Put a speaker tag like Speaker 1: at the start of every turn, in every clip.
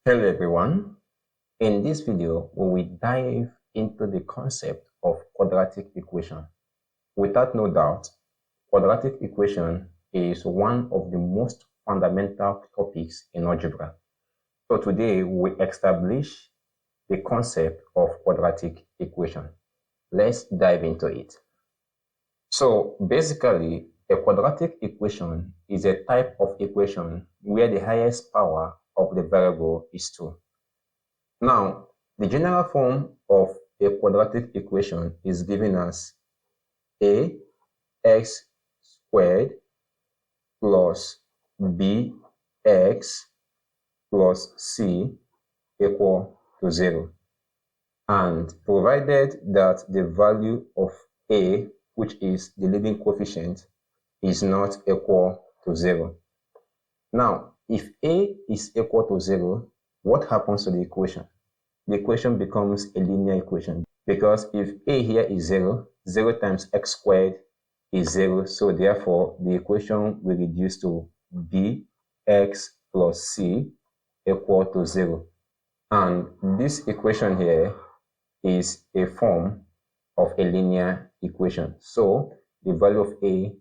Speaker 1: Hello everyone. In this video, we will dive into the concept of quadratic equation. Without no doubt, quadratic equation is one of the most fundamental topics in algebra. So today, we establish the concept of quadratic equation. Let's dive into it. So basically, a quadratic equation is a type of equation where the highest power of the variable is 2. Now, the general form of a quadratic equation is given as ax squared plus bx plus c equal to 0. And provided that the value of a, which is the leading coefficient, is not equal to 0. Now, if a is equal to 0, what happens to the equation? The equation becomes a linear equation, because if a here is 0, 0 times x squared is 0, so therefore the equation will reduce to bx plus c equal to 0. And this equation here is a form of a linear equation, so the value of a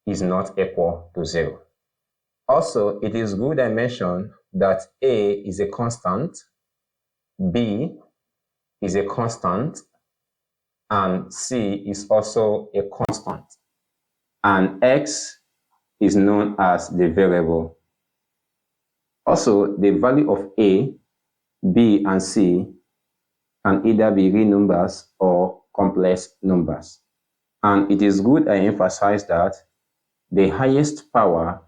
Speaker 1: is not equal to 0. Also, it is good I mention that a is a constant, b is a constant, and c is also a constant, and x is known as the variable. Also, the value of a, b, and c can either be real numbers or complex numbers. And it is good I emphasize that the highest power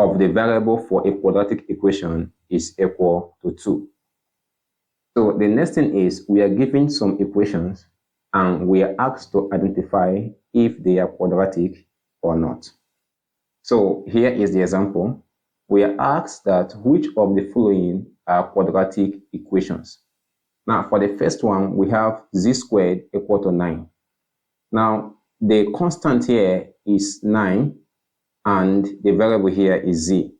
Speaker 1: of the variable for a quadratic equation is equal to 2. So the next thing is we are given some equations and we are asked to identify if they are quadratic or not. So here is the example. We are asked that which of the following are quadratic equations. Now for the first one, we have z squared equal to 9. Now the constant here is 9 and the variable here is z.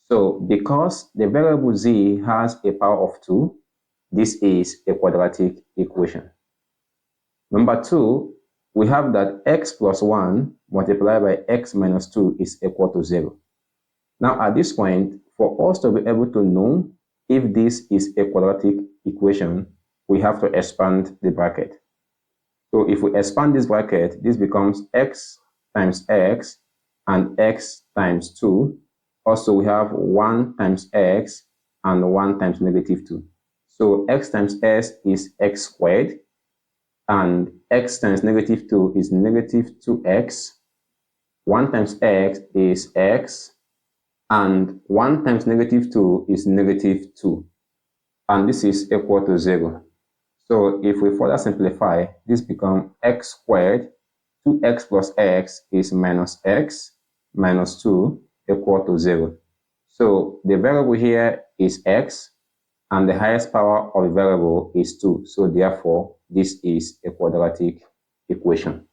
Speaker 1: So because the variable z has a power of 2, this is a quadratic equation. Number 2, we have that x plus 1 multiplied by x minus 2 is equal to 0. Now at this point, for us to be able to know if this is a quadratic equation, we have to expand the bracket. So if we expand this bracket, this becomes x times x and x times 2. Also, we have 1 times x and 1 times negative 2. So x times s is x squared, and x times negative 2 is negative 2x. 1 times x is x, and 1 times negative 2 is negative 2. And this is equal to 0. So if we further simplify, this becomes x squared. 2x plus x is minus x minus 2 equal to 0. So the variable here is x, and the highest power of the variable is 2. So therefore, this is a quadratic equation.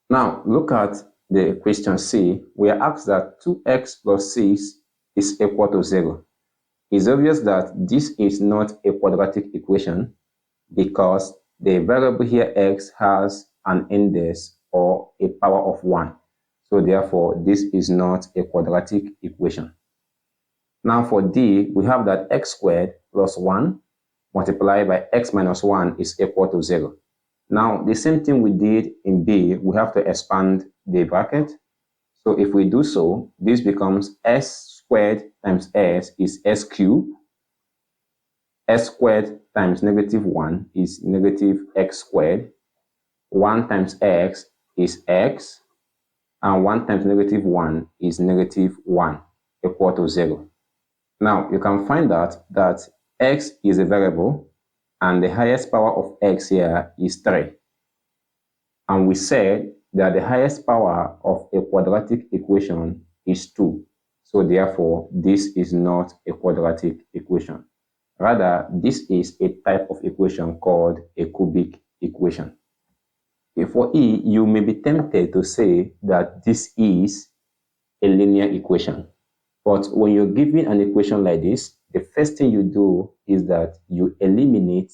Speaker 1: Now, look at the question C. We are asked that 2x plus 6 is equal to 0. It's obvious that this is not a quadratic equation because the variable here x has an index or a power of 1. So therefore, this is not a quadratic equation. Now for D, we have that x squared plus 1 multiplied by x minus 1 is equal to 0. Now the same thing we did in B, we have to expand the bracket. So if we do so, this becomes s squared times s is s cubed. S squared times negative 1 is negative x squared. 1 times x is x. And 1 times negative 1 is negative 1 equal to 0. Now you can find out that x is a variable and the highest power of x here is 3. And we said that the highest power of a quadratic equation is 2. So therefore, this is not a quadratic equation. Rather, this is a type of equation called a cubic equation. For E, you may be tempted to say that this is a linear equation. But when you're given an equation like this, the first thing you do is that you eliminate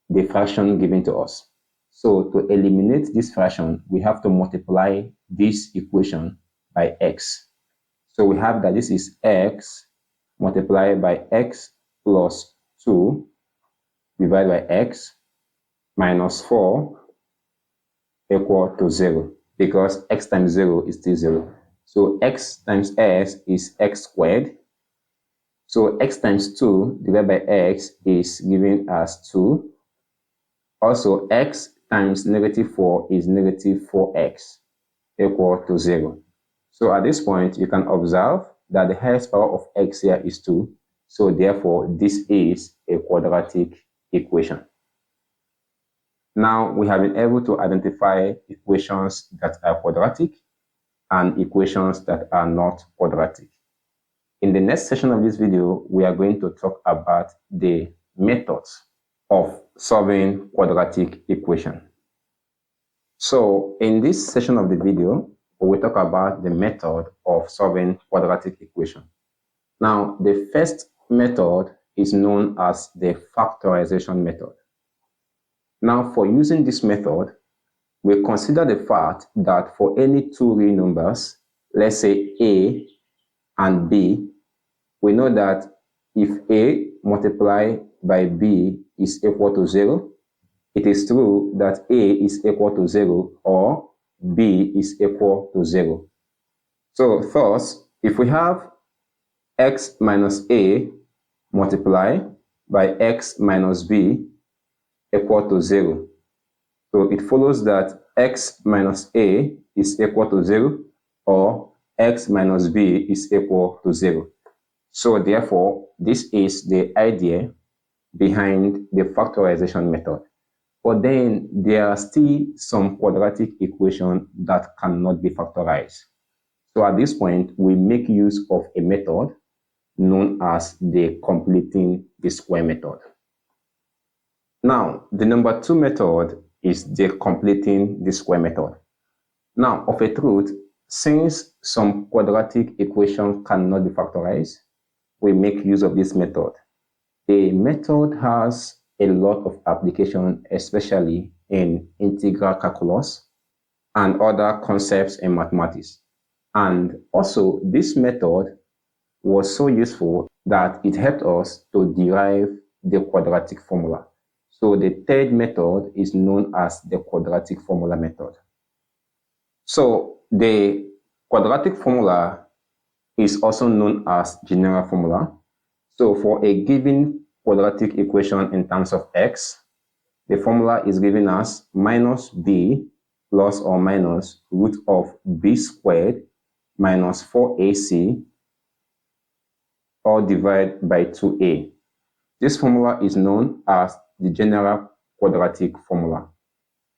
Speaker 1: the fraction given to us. So to eliminate this fraction, we have to multiply this equation by x. So we have that this is x multiplied by x plus 2 divided by x minus 4 equal to 0, because x times 0 is still 0. So x times s is x squared. So x times 2 divided by x is given as 2. Also, x times negative 4 is negative 4x equal to 0. So at this point, you can observe that the highest power of x here is 2. So therefore, this is a quadratic equation. Now, we have been able to identify equations that are quadratic and equations that are not quadratic. In the next session of this video, we are going to talk about the methods of solving quadratic equation. So in this session of the video, we will talk about the method of solving quadratic equation. Now, the first method is known as the factorization method. Now, for using this method, we consider the fact that for any two real numbers, let's say a and b, we know that if a multiplied by b is equal to 0, it is true that a is equal to 0 or b is equal to 0. So thus, if we have x minus a multiplied by x minus b equal to 0, so it follows that x minus a is equal to 0 or x minus b is equal to 0. So therefore, this is the idea behind the factorization method. But then there are still some quadratic equations that cannot be factorized. So at this point, we make use of a method known as the completing the square method. Now, the number 2 method is the completing the square method. Now, of a truth, since some quadratic equation cannot be factorized, we make use of this method. The method has a lot of application, especially in integral calculus and other concepts in mathematics. And also, this method was so useful that it helped us to derive the quadratic formula. So the third method is known as the quadratic formula method. So the quadratic formula is also known as general formula. So for a given quadratic equation in terms of x, the formula is given as minus b plus or minus root of b squared minus 4ac all divided by 2a. This formula is known as the general quadratic formula.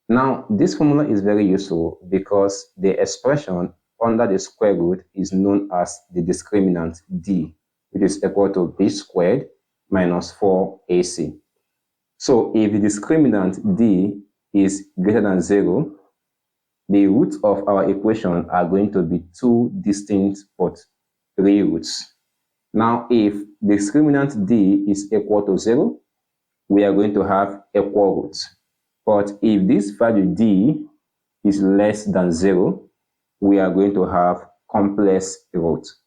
Speaker 1: Now, this formula is very useful because the expression under the square root is known as the discriminant d, which is equal to b squared minus 4ac. So if the discriminant d is greater than 0, the roots of our equation are going to be two distinct but real roots. Now, if the discriminant d is equal to 0, we are going to have equal roots. But if this value d is less than 0, we are going to have complex roots.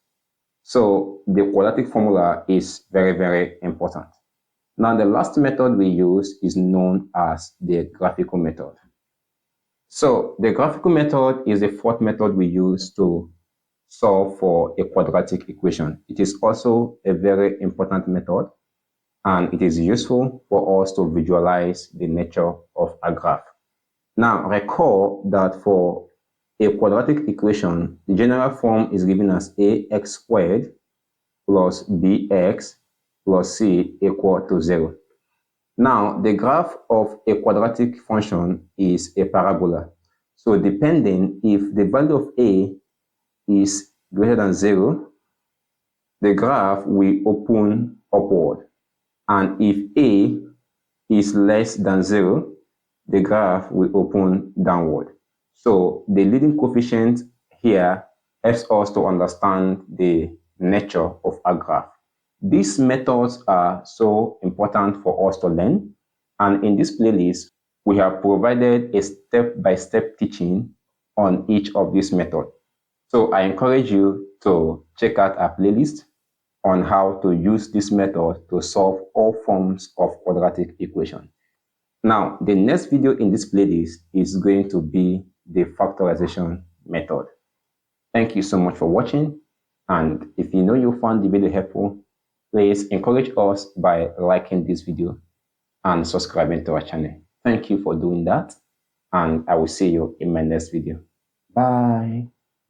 Speaker 1: So the quadratic formula is very, very important. Now, the last method we use is known as the graphical method. So the graphical method is the fourth method we use to solve for a quadratic equation. It is also a very important method, and it is useful for us to visualize the nature of a graph. Now, recall that for a quadratic equation, the general form is given as ax squared plus bx plus c equal to 0. Now, the graph of a quadratic function is a parabola. So depending if the value of a is greater than 0, the graph will open upward. And if a is less than 0, the graph will open downward. So the leading coefficient here helps us to understand the nature of a graph. These methods are so important for us to learn, and in this playlist, we have provided a step-by-step teaching on each of these methods. So I encourage you to check out our playlist on how to use this method to solve all forms of quadratic equation. Now, the next video in this playlist is going to be the factorization method. Thank you so much for watching, and if you know you found the video helpful, please encourage us by liking this video and subscribing to our channel. Thank you for doing that, and I will see you in my next video. Bye.